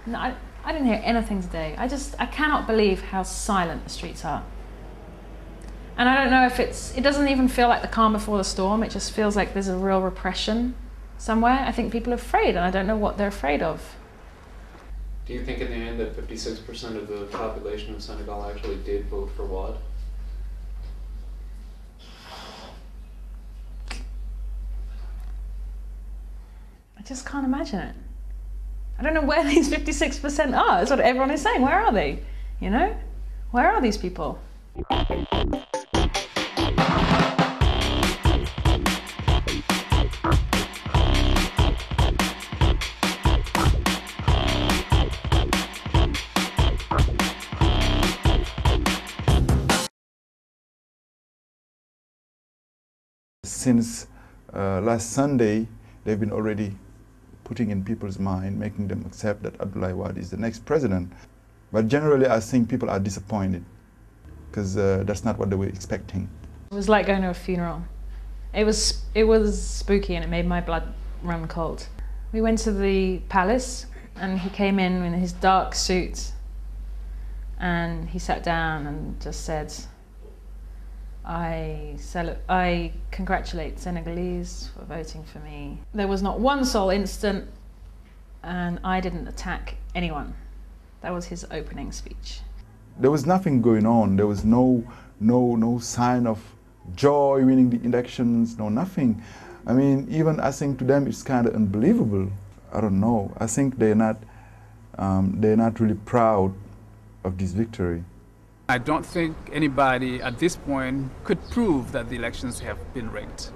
No, I didn't hear anything today. I cannot believe how silent the streets are. And I don't know if it doesn't even feel like the calm before the storm. It just feels like there's a real repression somewhere. I think people are afraid, and I don't know what they're afraid of. Do you think in the end that 56% of the population of Senegal actually did vote for Wade? I just can't imagine it. I don't know where these 56% are. That's what everyone is saying. Where are they? You know? Where are these people? Since last Sunday, they've been already putting in people's mind, making them accept that Abdoulaye Wade is the next president. But generally, I think people are disappointed because that's not what they were expecting. It was like going to a funeral. It was spooky, and it made my blood run cold. We went to the palace, and he came in his dark suit, and he sat down and just said, I congratulate Senegalese for voting for me. There was not one sole instant, and I didn't attack anyone. That was his opening speech. There was nothing going on. There was no sign of joy winning the elections, no nothing. I mean, even I think to them it's kind of unbelievable. I don't know. I think they're not really proud of this victory. I don't think anybody at this point could prove that the elections have been rigged.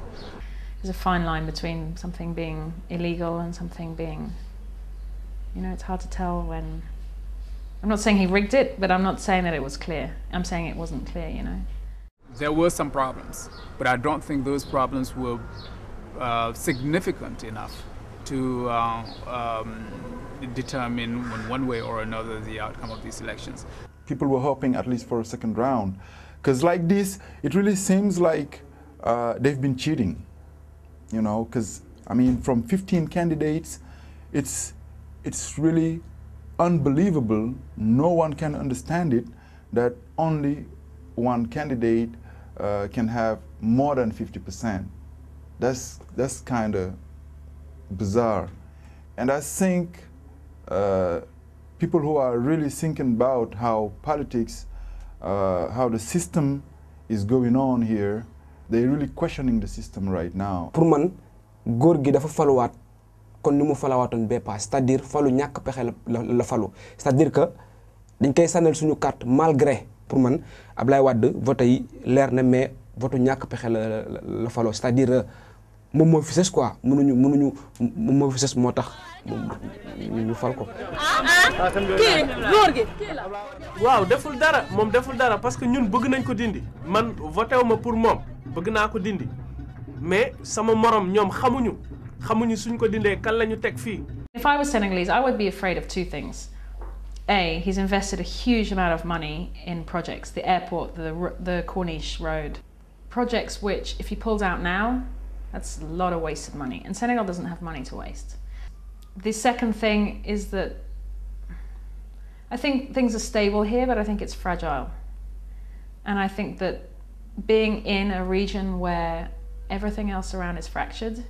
There's a fine line between something being illegal and something being, you know, it's hard to tell when. I'm not saying he rigged it, but I'm not saying that it was clear. I'm saying it wasn't clear, you know. There were some problems, but I don't think those problems were significant enough to determine in one way or another the outcome of these elections. People were hoping at least for a second round, because like this, it really seems like they've been cheating, you know, because I mean, from 15 candidates, it's really unbelievable. No one can understand it, that only one candidate can have more than 50%. That's kind of bizarre. And I think people who are really thinking about how politics, how the system is going on here, they're really questioning the system right now. Pour man, góor gi dafa faluwaat kon ni mu falawaatoon bee paas, c'est-à-dire falu ñàkk pexe la falu. C'est-à-dire que dañ koy sànnal suñu carte malgré pour man Abdoulaye Wade vote yi leer na mais vote ñàkk pexe la falu. C'est-à-dire moom moo fi sës quoi, mënuñu moom moo fi sës moo tax ñu fal ko. Kii góor gi waaw deful dara moom deful dara parce que ñun bëgg nañ ko dindi man voté wu ma pour moom bëgg naa ko dindi mais sama morom ñoom xamuñu suñ ko dindee kan la ñu teg fii. If I was Senegalese, I would be afraid of two things. A, he's invested a huge amount of money in projects, the airport, the Corniche road. Projects which, if he pulls out now, that's a lot of wasted money. And Senegal doesn't have money to waste. The second thing is that I think things are stable here, but I think it's fragile. And I think that being in a region where everything else around is fractured,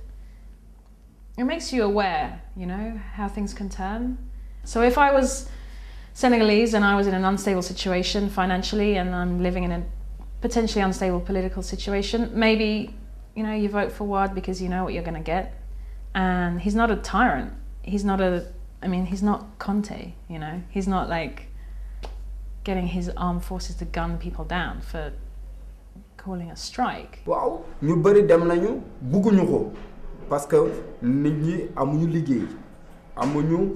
it makes you aware, you know, how things can turn. So if I was Senegalese and I was in an unstable situation financially and I'm living in a potentially unstable political situation, maybe, you know, you vote for Wade because you know what you're going to get. And he's not a tyrant. He's not he's not Conte, you know. He's not like getting his armed forces to gun people down for calling a strike. Waaw, ñu bari dem nañu bëgguñu ko parce que nit ñi amuñu liggéey. Amuñu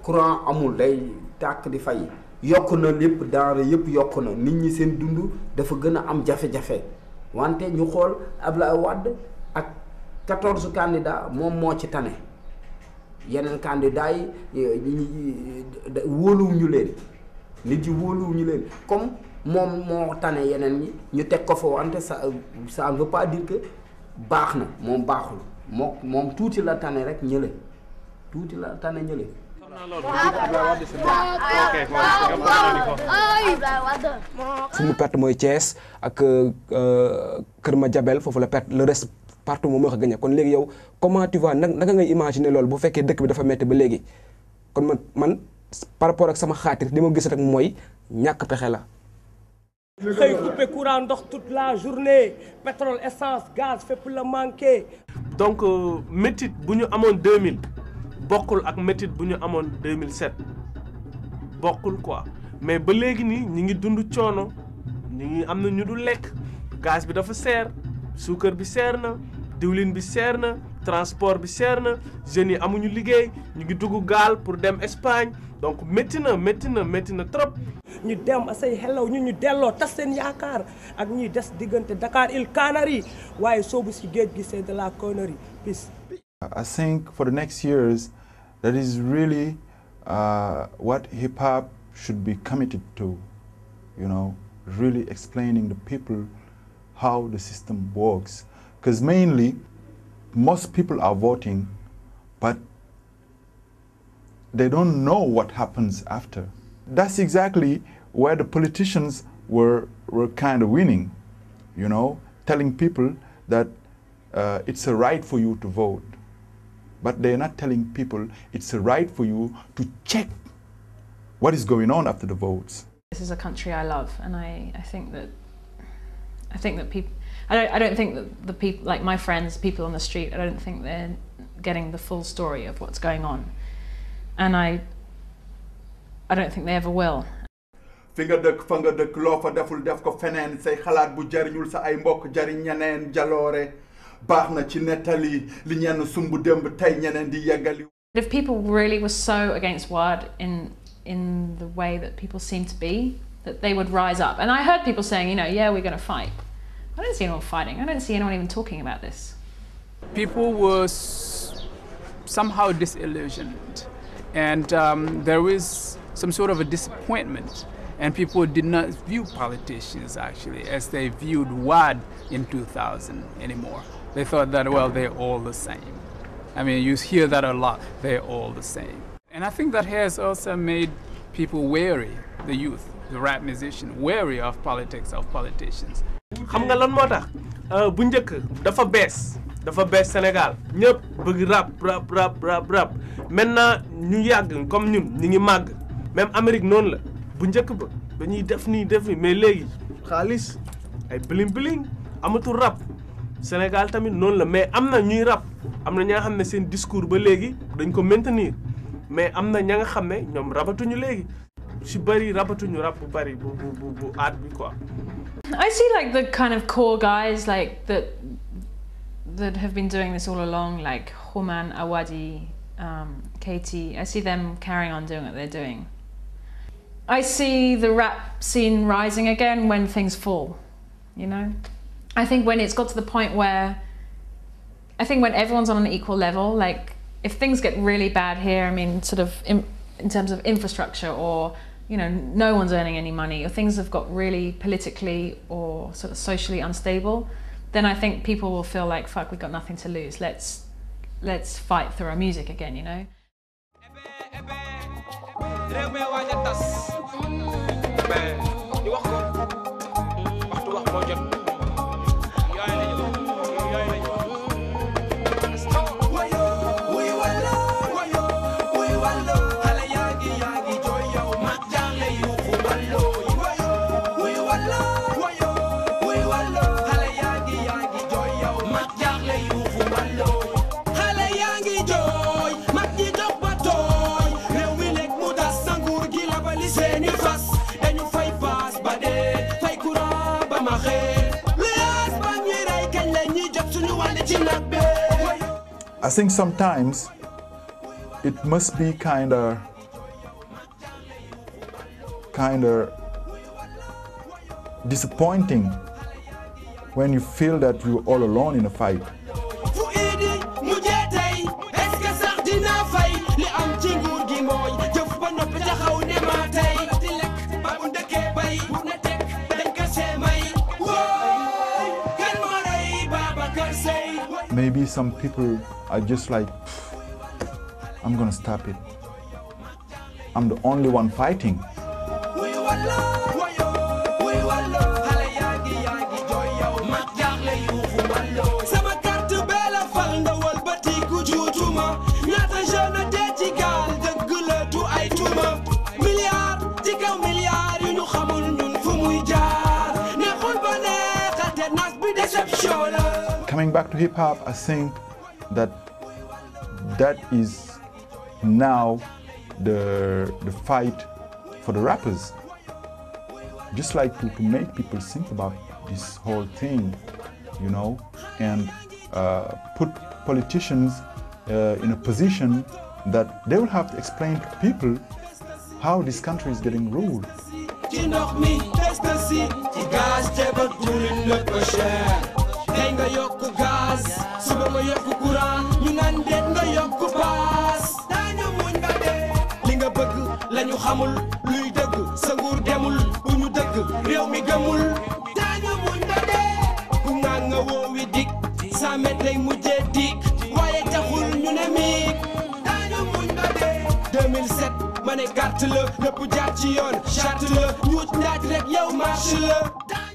courant amul day tàkk di fay. Yokku na lépp denrée yépp yokku na. Nit ñi seen dund dafa gëna am jafe-jafe. Wante ñu xool Abdoulaye Wade ak 14 candidats moom moo ci tane. Yeneen candidats yi wóoluwuñu leen. Nit yi wóoluwuñu leen. Comme moom moo tane yeneen ñi ñu teg ko fa wante ça ne veut pas dire que baax na moom baaxul moom tuuti la tane rek ñële tuuti la tane ñële. fu mu perte mooy Thiès ak Kër Madiabel foofu la perte le reste partout moom moo ko gagné kon léegi yow comment tu vois naka ngay imaginer loolu bu fekkee dëkk bi dafa metti ba léegi kon man par rapport ak sama xaatir li ma gis rek mooy ñàkk pexe la. xëy coupé courant ndox toute la journée pétrole essence gaz fépp la manqué. donc métit bu ñu amoon 2000 bokkul ak métit bu ñu amoon 2007 bokkul quoi mais ba léegi nii ñi ngi dund coono ñi ngi am na ñu du lekk gaz bi dafa seer suukar bi seer na diwlin bi seer na transport bi seer na jeunes yi amuñu liggéey ñu ngi dugg gaal pour dem Espagne donc métti na trop. ñu dem say xelaw ñu delloo tas seen yaakaar ak ñuy des diggante Dakar îles Canaries waaye soobu si géej gi c'est de la connerie. Peace. I think for the next years that is really what hip-hop should be committed to, you know, really explaining the people how the system works. Because mainly, most people are voting, but they don't know what happens after. That's exactly where the politicians were kind of winning, you know, telling people that it's a right for you to vote. But they're not telling people it's a right for you to check what is going on after the votes. This is a country I love, and I think that people, I don't think that the people, like my friends, people on the street, I don't think they're getting the full story of what's going on, and I don't think they ever will. fi nga dëkk fa nga dëkk loo fa deful def ko feneen say xalaat bu jariñul sa ay mbokk jariñ ñeneen jaloore baax na ci nettali li ñenn sumb démb tey ñeneen di yeggali. If people really were so against Wad in the way that people seem to be, that they would rise up. And I heard people saying, you know, yeah, we're going to fight. I don't see anyone fighting. I don't see anyone even talking about this. People were somehow disillusioned, and there was some sort of a disappointment, and people did not view politicians actually as they viewed WAD in 2000 anymore. They thought that, well, they're all the same. I mean, you hear that a lot, they're all the same. And I think that has also made people wary, the youth, the rap musician, wary of politics, of politicians. xam nga lan moo tax bu njëkk dafa bees Sénégal ñëpp bëgg rap maintenant ñu yàgg comme ñun ñi ngi màgg même Amérique noonu la bu njëkk ba dañuy def nii mais léegi xaalis ay bling amatul rap Sénégal tamit noonu la mais am na ñuy rap am na ña nga xam ne seen discours ba léegi dañ ko maintenir mais am na ña nga xam ne ñoom rabatuñu léegi si bëri rabatuñu rap bu bëri bu aat bi quoi. I see like the kind of core guys like that have been doing this all along, like Homan, Awadi, Keyti. I see them carrying on doing what they're doing. I see the rap scene rising again when things fall, you know? I think when it's got to the point where, I think when everyone's on an equal level, like if things get really bad here, I mean, sort of in terms of infrastructure or, you know, no one's earning any money or things have got really politically or sort of socially unstable, then I think people will feel like, fuck, we've got nothing to lose. Let's fight through our music again, you know? I think sometimes it must be kind of disappointing when you feel that you're all alone in a fight. Maybe some people are just like, I'm gonna stop it. I'm the only one fighting. Coming back to hip hop, I think that is now the fight for the rappers. Just like to make people think about this whole thing, you know, and put politicians in a position that they will have to explain to people how this country is getting ruled.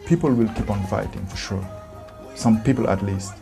People will keep on fighting for sure. Some people at least.